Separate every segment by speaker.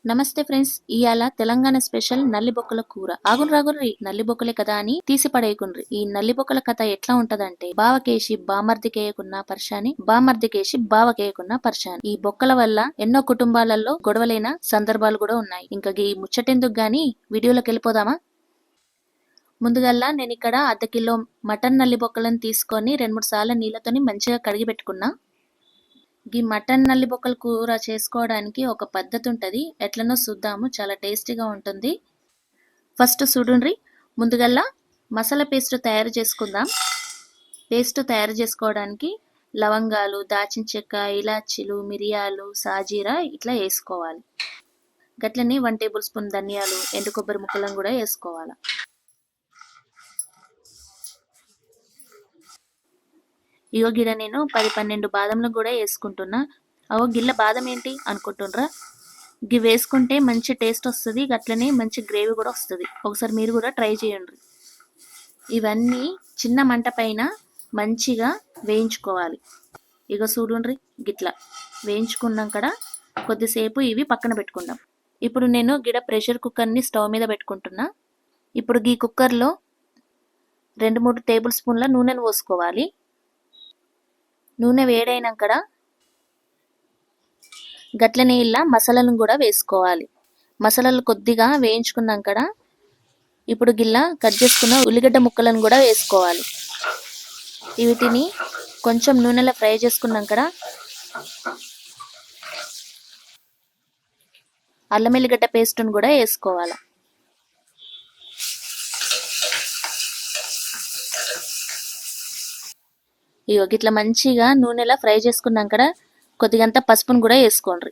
Speaker 1: నమస్తే ఫ్రెండ్స్, ఇయాల తెలంగాణ స్పెషల్ నల్లిబొక్కల కూర. ఆగున్ రాగుర్రి, నల్లిబొక్కలే కదా అని తీసి పడేయకుండ్రి. ఈ నల్లిబొక్కల కథ ఎట్లా ఉంటదంటే, బావకేసి బామర్దికేయకున్న పర్షాని, బామర్దికేసి బావకేయకున్న పర్షాని. ఈ బొక్కల వల్ల ఎన్నో కుటుంబాలలో గొడవలైన సందర్భాలు కూడా ఉన్నాయి. ఇంకా ఈ ముచ్చటెందుకు గాని వీడియోలోకి వెళ్ళిపోదామా? ముందుగల్లా నేను ఇక్కడ అర్ధ కిలో మటన్ నల్లిబొక్కలను తీసుకొని 2-3 సార్లు నీళ్ళతోని మంచిగా కడిగి పెట్టుకున్నా. ఈ మటన్ నల్లిబొక్కల కూర చేసుకోవడానికి ఒక పద్ధతి ఉంటుంది. ఎట్లనో చూద్దాము, చాలా టేస్టీగా ఉంటుంది. ఫస్ట్ చూడండి, ముందుగల్లా మసాలా పేస్ట్ తయారు చేసుకుందాం. పేస్ట్ తయారు చేసుకోవడానికి లవంగాలు, దాచిన చెక్క, ఇలాచీలు, మిరియాలు, సాజీరా ఇట్లా వేసుకోవాలి. గట్లనే 1 టేబుల్ స్పూన్ ధనియాలు, ఎండు కొబ్బరి ముక్కలను కూడా వేసుకోవాలి. ఇగో గిడ నేను 10-12 బాదంలు కూడా వేసుకుంటున్నా. అవో గిల్ల బాదం ఏంటి అనుకుంటుండ్రా? గివి వేసుకుంటే మంచి టేస్ట్ వస్తుంది, అట్లనే మంచి గ్రేవీ కూడా వస్తుంది. ఒకసారి మీరు కూడా ట్రై చేయండి. ఇవన్నీ చిన్న మంట పైన మంచిగా వేయించుకోవాలి. ఇక చూడండి, గిట్లా వేయించుకున్నాక కొద్దిసేపు ఇవి పక్కన పెట్టుకుందాం. ఇప్పుడు నేను గిడ ప్రెషర్ కుక్కర్ని స్టవ్ మీద పెట్టుకుంటున్నా. ఇప్పుడు ఈ కుక్కర్లో 2-3 టేబుల్ స్పూన్ల నూనెను పోసుకోవాలి. నూనె వేడైనాక గట్లనే ఇలా మసాలాలను కూడా వేసుకోవాలి. మసాలాలు కొద్దిగా వేయించుకున్నాక ఇప్పుడు గిల్ల కట్ చేసుకున్న ఉల్లిగడ్డ ముక్కలను కూడా వేసుకోవాలి. వీటిని కొంచెం నూనెలో ఫ్రై చేసుకున్నాక అల్లం ఎల్లిగడ్డ పేస్ట్ను కూడా వేసుకోవాలి. ఇగో గిట్లా మంచిగా నూనెలా ఫ్రై చేసుకున్నాక కొద్దిగంత పసుపును కూడా వేసుకోండి.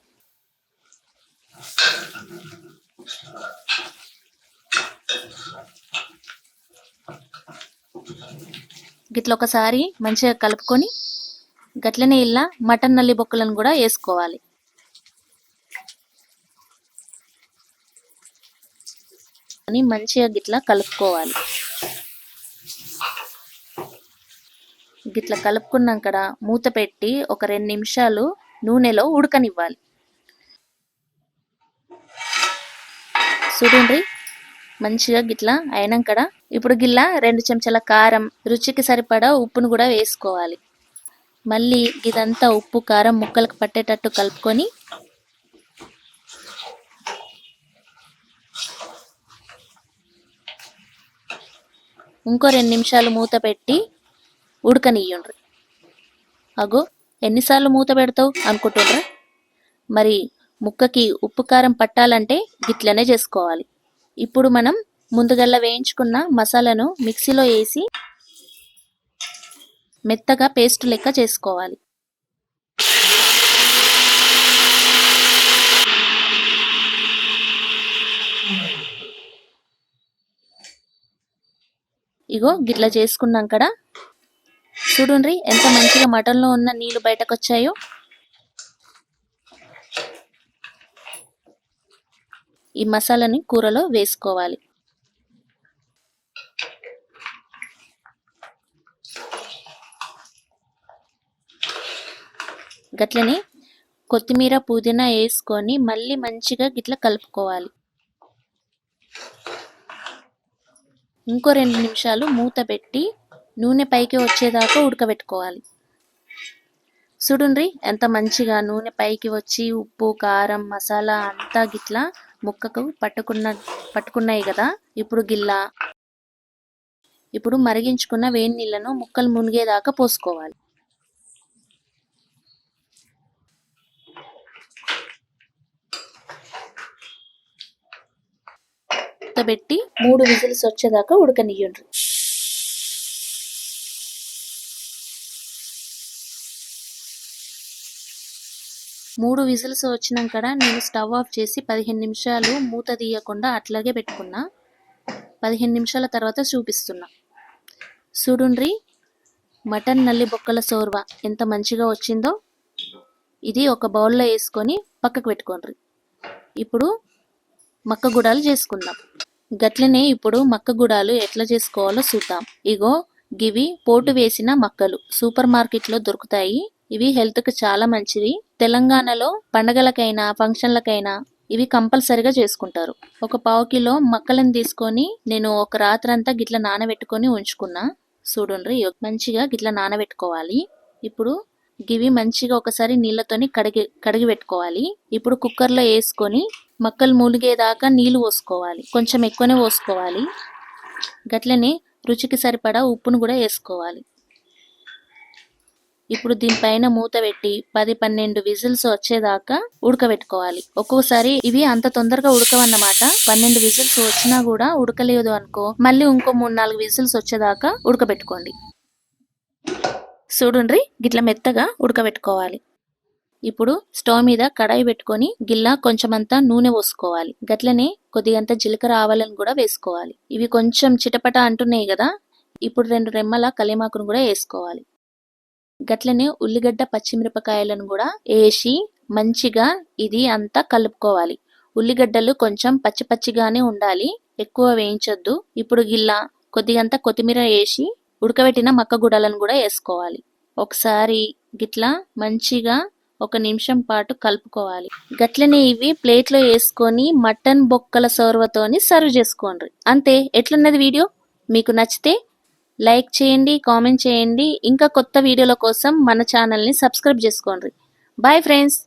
Speaker 1: గిట్లా ఒకసారి మంచిగా కలుపుకొని గట్లనే ఇలా మటన్ నల్లి బొక్కలను కూడా వేసుకోవాలి. అని మంచిగా గిట్లా కలుపుకోవాలి. గిట్లా కలుపుకున్నాక మూత పెట్టి ఒక 2 నిమిషాలు నూనెలో ఉడకనివ్వాలి. చూడండి, మంచిగా గిట్లా అయినాక ఇప్పుడు గిల్ల 2 చెంచాల కారం, రుచికి సరిపడా ఉప్పును కూడా వేసుకోవాలి. మళ్ళీ ఇదంతా ఉప్పు కారం ముక్కలకు పట్టేటట్టు కలుపుకొని ఇంకో 2 నిమిషాలు మూత పెట్టి ఉడకనియ్యండి. అగో ఎన్నిసార్లు మూత పెడతావు అనుకుంటుండ్రా? మరి ముక్కకి ఉప్పు కారం పట్టాలంటే గిట్లనే చేసుకోవాలి. ఇప్పుడు మనం ముందుగల్లా వేయించుకున్న మసాలాను మిక్సీలో వేసి మెత్తగా పేస్ట్ లెక్క చేసుకోవాలి. ఇగో గిట్లా చేసుకున్నాక చూడండి ఎంత మంచిగా మటన్లో ఉన్న నీళ్లు బయటకు వచ్చాయో. ఈ మసాలాని కూరలో వేసుకోవాలి. గట్లనే కొత్తిమీర, పుదీనా వేసుకొని మళ్ళీ మంచిగా గిట్లా కలుపుకోవాలి. ఇంకో 2 నిమిషాలు మూత పెట్టి నూనె పైకి వచ్చేదాకా ఉడకబెట్టుకోవాలి. చూడండి ఎంత మంచిగా నూనె పైకి వచ్చి ఉప్పు కారం మసాలా అంతా గిట్లా ముక్కకు పట్టుకున్నాయి కదా. ఇప్పుడు మరిగించుకున్న వేడి నీళ్ళను ముక్కలు మునిగేదాకా పోసుకోవాలి. పెట్టి 3 విజిల్స్ వచ్చేదాకా ఉడకనియ్యండి. మూడు విజిల్స్ వచ్చినాక నేను స్టవ్ ఆఫ్ చేసి 15 నిమిషాలు మూత తీయకుండా అట్లాగే పెట్టుకున్నా. 15 నిమిషాల తర్వాత చూపిస్తున్నా. చూడుండ్రి, మటన్ నల్లి బొక్కల సోర్వా ఎంత మంచిగా వచ్చిందో. ఇది ఒక బౌల్లో వేసుకొని పక్కకు పెట్టుకోండి. ఇప్పుడు మక్క గుడాలు చేసుకుందాం. గట్లనే ఇప్పుడు మక్క గుడాలు ఎట్లా చేసుకోవాలో చూద్దాం. ఇగో గివి పోటు వేసిన మక్కలు సూపర్ మార్కెట్లో దొరుకుతాయి. ఇవి హెల్త్కి చాలా మంచివి. తెలంగాణలో పండగలకైనా ఫంక్షన్లకైనా ఇవి కంపల్సరిగా చేసుకుంటారు. ఒక పావు కిలో మక్కలను తీసుకొని నేను ఒక రాత్రంతా గిట్ల నానబెట్టుకొని ఉంచుకున్నా. చూడండి మంచిగా గిట్ల నానబెట్టుకోవాలి. ఇప్పుడు గివి మంచిగా ఒకసారి నీళ్ళతోని కడిగి పెట్టుకోవాలి. ఇప్పుడు కుక్కర్లో వేసుకొని మక్కలు మూలిగేదాకా నీళ్లు పోసుకోవాలి. కొంచెం ఎక్కువనే పోసుకోవాలి. గట్లనే రుచికి సరిపడా ఉప్పును కూడా వేసుకోవాలి. ఇప్పుడు దీనిపైన మూత పెట్టి 10-12 విజిల్స్ వచ్చేదాకా ఉడకబెట్టుకోవాలి. ఒక్కోసారి ఇవి అంత తొందరగా ఉడకవన్నమాట. 12 విజిల్స్ వచ్చినా కూడా ఉడకలేదు అనుకో, మళ్ళీ ఇంకో 3-4 విజిల్స్ వచ్చేదాకా ఉడకబెట్టుకోండి. చూడండి గిట్ల మెత్తగా ఉడకబెట్టుకోవాలి. ఇప్పుడు స్టవ్ మీద కడాయి పెట్టుకొని గిల్ల కొంచెమంతా నూనె పోసుకోవాలి. గట్లనే కొద్దిగంత జీలకర్ర ఆవాలను కూడా వేసుకోవాలి. ఇవి కొంచెం చిటపట అంటున్నాయి కదా, ఇప్పుడు 2 రెమ్మల కలిమాకును కూడా వేసుకోవాలి. గట్లనే ఉల్లిగడ్డ పచ్చిమిరపకాయలను కూడా వేసి మంచిగా ఇది అంతా కలుపుకోవాలి. ఉల్లిగడ్డలు కొంచెం పచ్చి పచ్చిగానే ఉండాలి, ఎక్కువ వేయించొద్దు. ఇప్పుడు గిల్ల కొద్దిగంత కొత్తిమీర వేసి ఉడకబెట్టిన మక్క గుడలను కూడా వేసుకోవాలి. ఒకసారి గిట్లా మంచిగా 1 నిమిషం పాటు కలుపుకోవాలి. గట్లనే ఇవి ప్లేట్లో వేసుకొని మటన్ బొక్కల సోర్వతోని సర్వ్ చేసుకోండి. అంతే. ఎట్లున్నది వీడియో? మీకు నచ్చితే లైక్ చేయండి, కామెంట్ చేయండి. ఇంకా కొత్త వీడియోల కోసం మన ఛానల్ని సబ్స్క్రైబ్ చేసుకోండి. Bye friends.